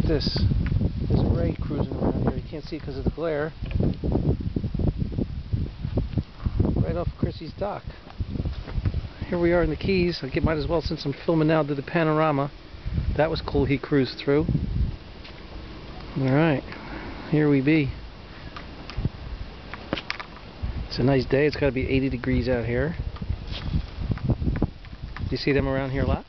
this. There's a ray cruising around here. You can't see it because of the glare. Right off Chrissy's dock. Here we are in the Keys. I might as well, since I'm filming now, do the panorama. That was cool. He cruised through. Alright, here we be. It's a nice day. It's got to be 80 degrees out here. Do you see them around here a lot?